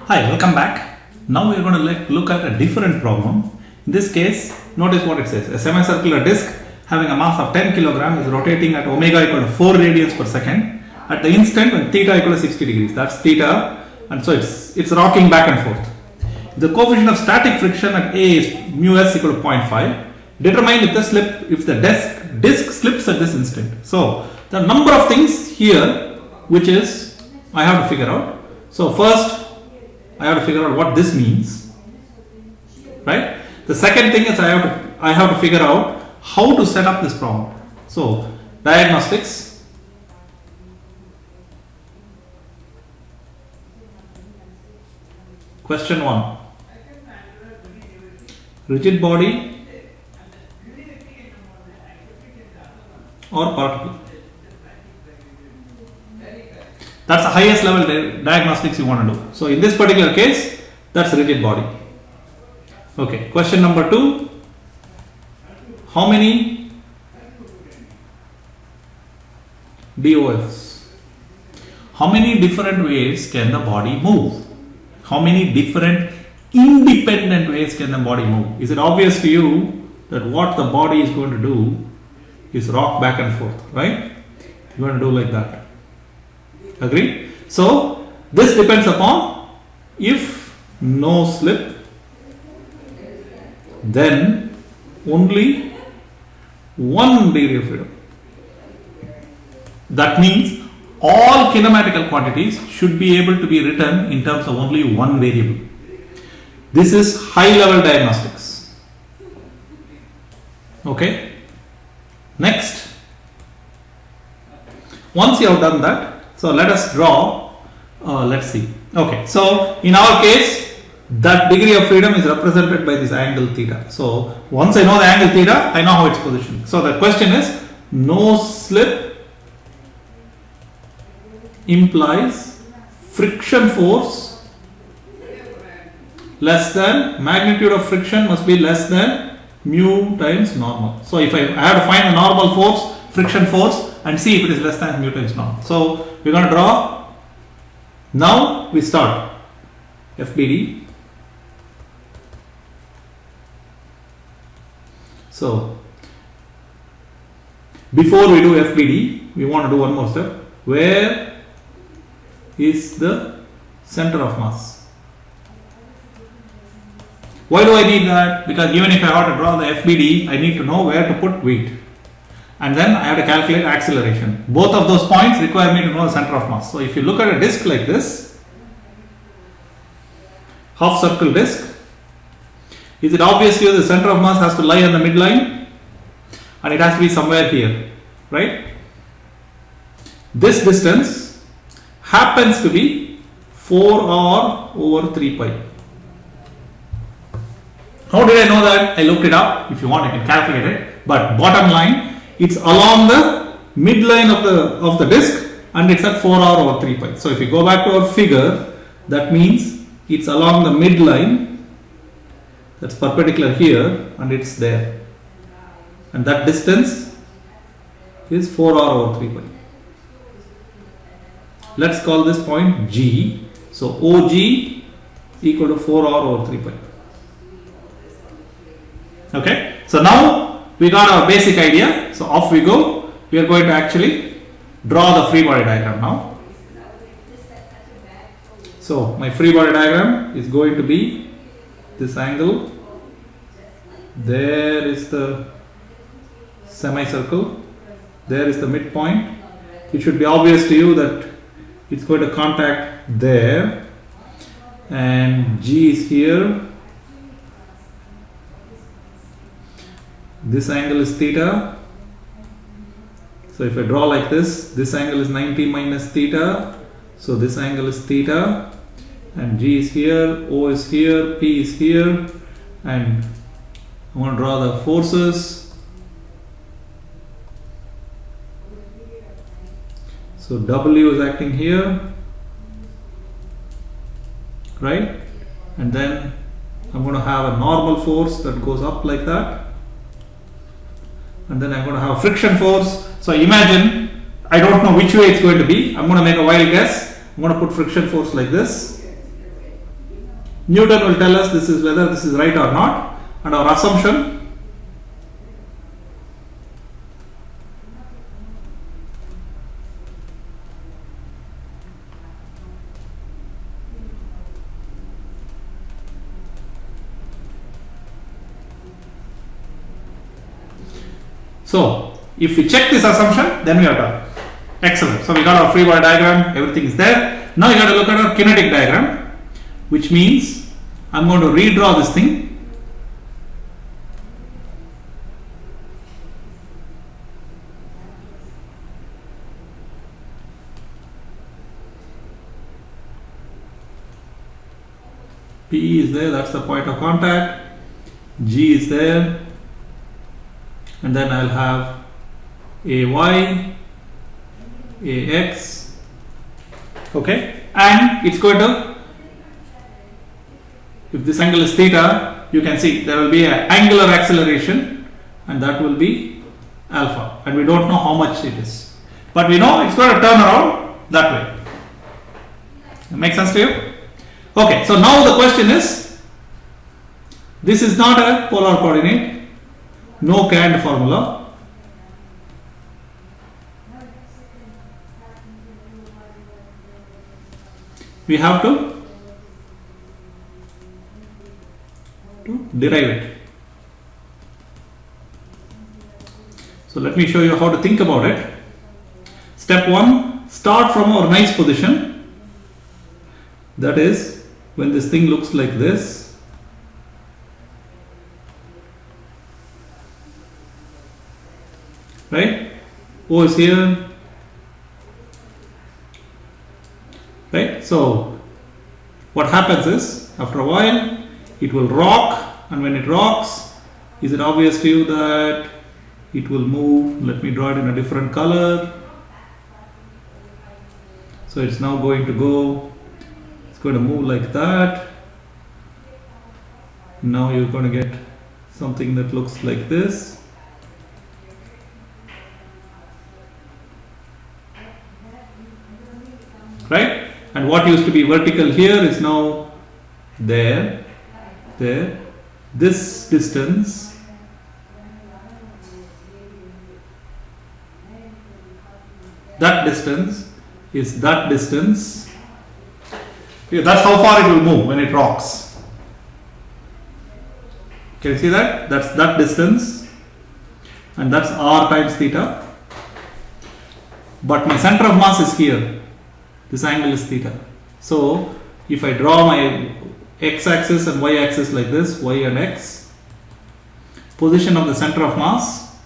Hi, welcome back. Now we are going to look at a different problem. In this case, notice what it says. A semicircular disc having a mass of 10 kg is rotating at omega equal to 4 radians per second at the instant when theta equal to 60 degrees. That's theta, and so it's rocking back and forth. The coefficient of static friction at A is mu s equal to 0.5. Determine if the disc slips at this instant. So there are a number of things here which is I have to figure out. So first I have to figure out what this means, right? The second thing is I have to figure out how to set up this problem. So diagnostics, question 1, rigid body or particle. That's the highest level diagnostics you want to do. So in this particular case, that's rigid body. Okay, question number 2. How many DOFs? How many different ways can the body move? How many different independent ways can the body move? Is it obvious to you that what the body is going to do is rock back and forth, right? You're going to do like that. Agree? So this depends upon if no slip, then only one degree of freedom. That means all kinematical quantities should be able to be written in terms of only one variable. This is high level diagnostics. Okay. Next, once you have done that, so let us draw, let's see. Okay, so in our case, that degree of freedom is represented by this angle theta. So once I know the angle theta, I know how it's positioned. So the question is, no slip implies friction force less than, magnitude of friction must be less than mu times normal. So if I have to find the normal force, friction force, and see if it is less than mu times normal. So we're going to draw. Now we start FBD. So before we do FBD, we want to do one more step. Where is the center of mass? Why do I need that? Because even if I have to draw the FBD, I need to know where to put weight. And then I have to calculate acceleration. Both of those points require me to know the center of mass. So if you look at a disc like this, half circle disc, is it obvious to you the center of mass has to lie on the midline? And it has to be somewhere here, right? This distance happens to be 4r over 3 pi. How did I know that? I looked it up. If you want, I can calculate it. But bottom line, it's along the midline of the disc and it's at 4r over 3 pi. So if you go back to our figure, that means it's along the midline, that's perpendicular here, and it's there. And that distance is 4r over 3 pi. Let's call this point G. So OG equal to 4r over 3 pi. Okay, so now we got our basic idea. So off we go. We are going to actually draw the free body diagram now. So my free body diagram is going to be this angle. There is the semicircle. There is the midpoint. It should be obvious to you that it's going to contact there. And G is here. This angle is theta. So if I draw like this angle is 90 minus theta. So this angle is theta. And G is here, O is here, P is here. And I want to draw the forces. So W is acting here, right? And then I'm going to have a normal force that goes up like that. And then I'm going to have a friction force. So imagine, I don't know which way it's going to be. I'm going to make a wild guess. I'm going to put friction force like this. Newton will tell us this is whether this is right or not, and our assumption so if we check this assumption, then we are done. Excellent. So we got our free body diagram, everything is there. Now you got to look at our kinetic diagram, which means I'm going to redraw this thing. P is there, that's the point of contact. G is there, and then I'll have AY, AX, okay, and it's going to, if this angle is theta, you can see there will be an angular acceleration, and that will be alpha, and we don't know how much it is, but we know it's going to turn around that way. Make sense to you? Okay, so now the question is, this is not a polar coordinate, no canned formula. We have to derive it. So let me show you how to think about it. Step 1, start from our nice position, that is when this thing looks like this. Right? O is here. Right? So what happens is, after a while it will rock, and when it rocks, is it obvious to you that it will move? Let me draw it in a different color. So it's now going to go, it's going to move like that. Now you're going to get something that looks like this. Right? And what used to be vertical here is now there, there. This distance that distance is that distance. Okay, that's how far it will move when it rocks. Can you see that? That's that distance, and that's r times theta. But my center of mass is here. This angle is theta. So if I draw my x-axis and y-axis like this, y and x, position of the center of mass,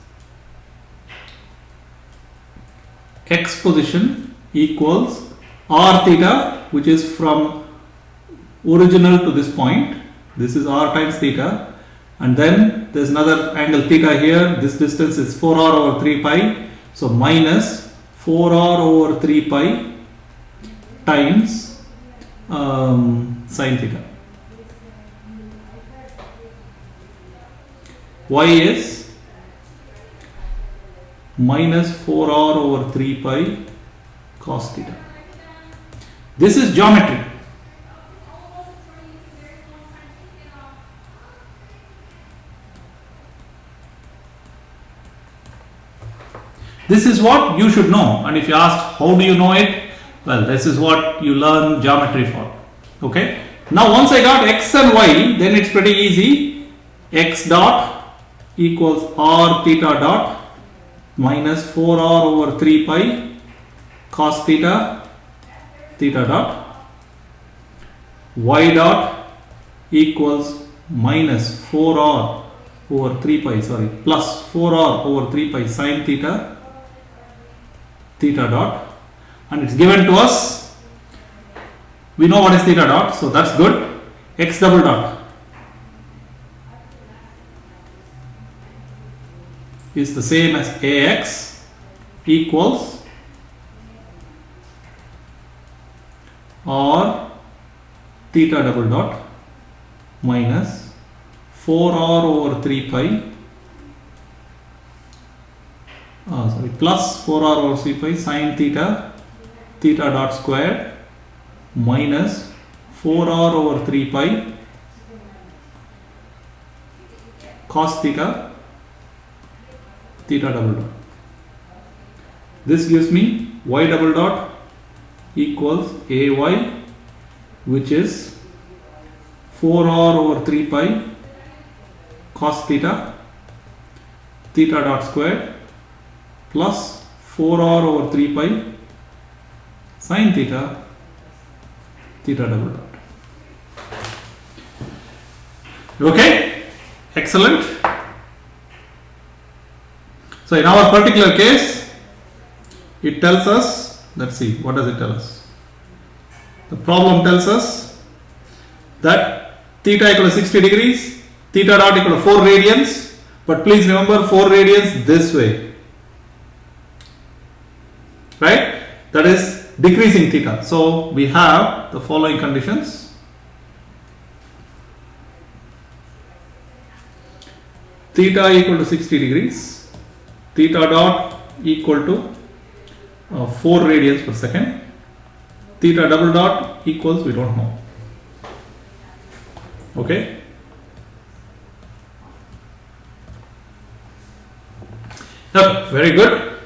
x position equals r theta, which is from original to this point. This is r times theta, and then there's another angle theta here. This distance is 4r over 3 pi, so minus 4r over 3 pi times sine theta. Y is minus 4r over 3 pi cos theta. This is geometry. This is what you should know, and if you ask how do you know it, well, this is what you learn geometry for. Okay. Now once I got x and y, then it's pretty easy. X dot equals r theta dot minus 4r over 3 pi cos theta theta dot. Y dot equals minus 4r over 3 pi, sorry, plus 4r over 3 pi sine theta theta dot. And it's given to us. We know what is theta dot, so that's good. X double dot is the same as ax equals r theta double dot minus 4r over 3 pi plus 4r over 3 pi sine theta theta dot squared minus 4r over 3 pi cos theta theta double dot. This gives me y double dot equals ay, which is 4r over 3 pi cos theta theta dot squared plus 4r over 3 pi sin theta theta double dot. Okay, excellent. So in our particular case, it tells us, let's see, what does it tell us? The problem tells us that theta equal to 60 degrees, theta dot equal to 4 radians, but please remember 4 radians this way, right? That is decreasing theta. So we have the following conditions. Theta equal to 60 degrees, theta dot equal to 4 radians per second, theta double dot equals, we don't know. Okay. Okay, very good.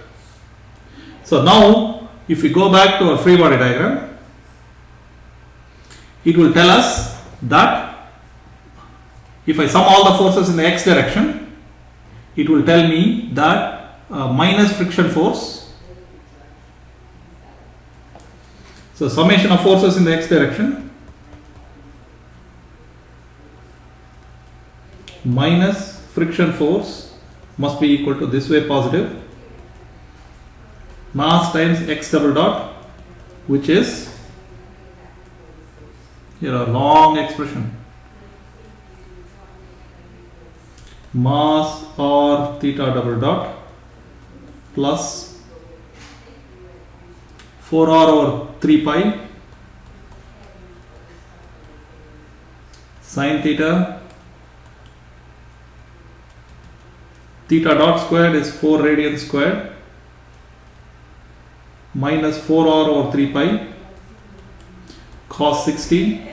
So now if we go back to our free body diagram, it will tell us that if I sum all the forces in the x direction, it will tell me that minus friction force. So summation of forces in the x direction minus friction force must be equal to, this way positive, mass times x double dot, which is here a long expression, mass or theta double dot plus 4r over 3 pi sin theta theta dot squared is 4 radians squared minus 4r over 3 pi cos 60,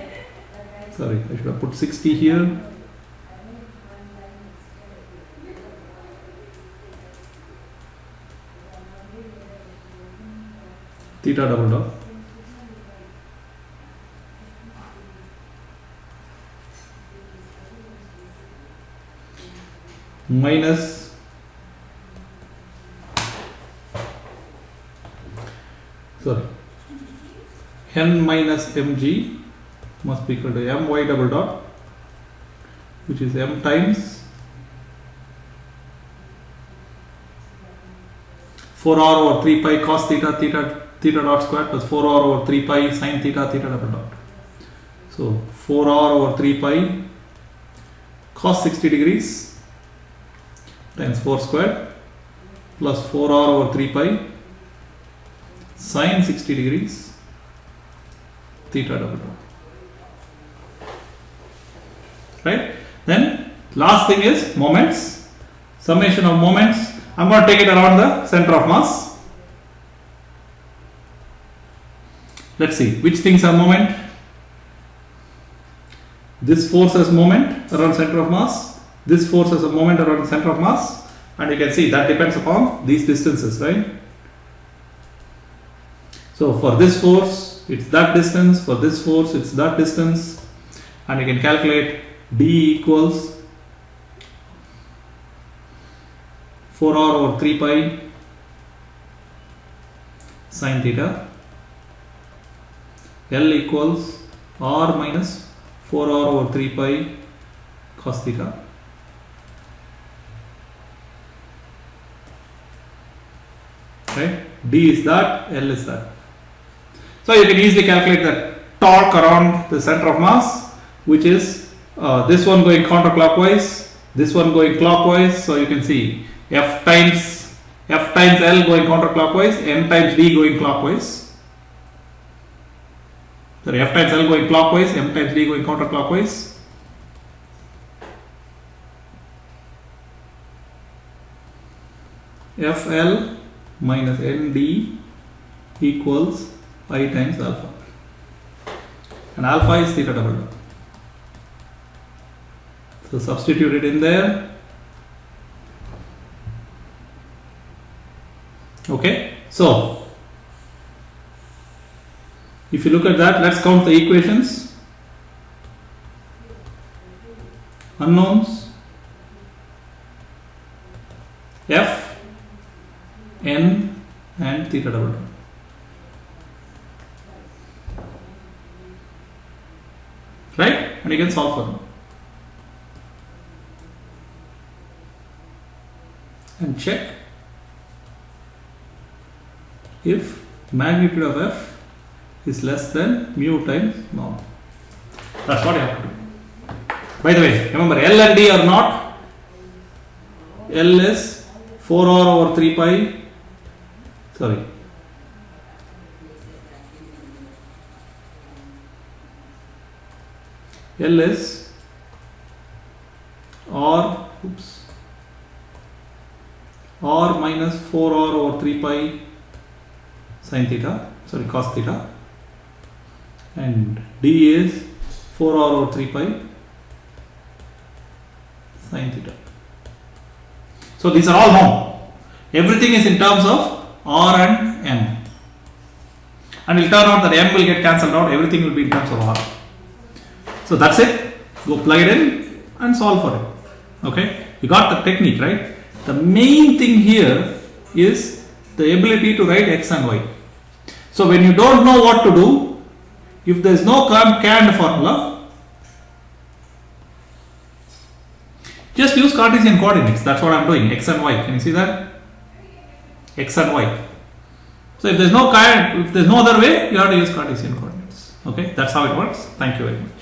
sorry, I should have put 60 here, theta double dot minus n minus mg must be equal to my double dot, which is m times 4r over 3 pi cos theta theta dot square plus 4r over 3 pi sin theta theta double dot. So 4r over 3 pi cos 60 degrees times 4 square plus 4r over 3 pi sin 60 degrees theta double dot. Right? Then last thing is moments, summation of moments. I'm going to take it around the center of mass. Let's see which things are moment. This force has moment around center of mass, this force has a moment around the center of mass, and you can see that depends upon these distances, right? So for this force it's that distance, for this force it's that distance, and you can calculate d equals 4r over 3 pi sin theta, L equals r minus 4r over 3 pi cos theta, right? D is that, L is that. So you can easily calculate the torque around the center of mass, which is this one going counterclockwise, this one going clockwise. So you can see F times L going counterclockwise, M times D going clockwise. Sorry, F times L going clockwise, M times D going counterclockwise. FL minus ND equals I times alpha. and alpha is theta double dot. So substitute it in there. Okay, so if you look at that, let's count the equations. Unknowns, f, n and theta double dot. Right? And you can solve for them. And check if magnitude of f is less than mu times norm. That's what you have to do. By the way, remember L and D are not. L is 4r over 3 pi. Sorry. L is r minus 4r over 3 pi sin theta, sorry, cos theta, and D is 4r over 3 pi sin theta. So these are all known. Everything is in terms of r and m, and it will turn out that m will get cancelled out, everything will be in terms of r. So that's it. Go plug it in and solve for it. Okay, you got the technique, right? The main thing here is the ability to write x and y. So when you don't know what to do, if there is no canned formula, just use Cartesian coordinates. That's what I am doing. X and y. Can you see that? X and y. So if there is no other way, you have to use Cartesian coordinates. Okay, that's how it works. Thank you very much.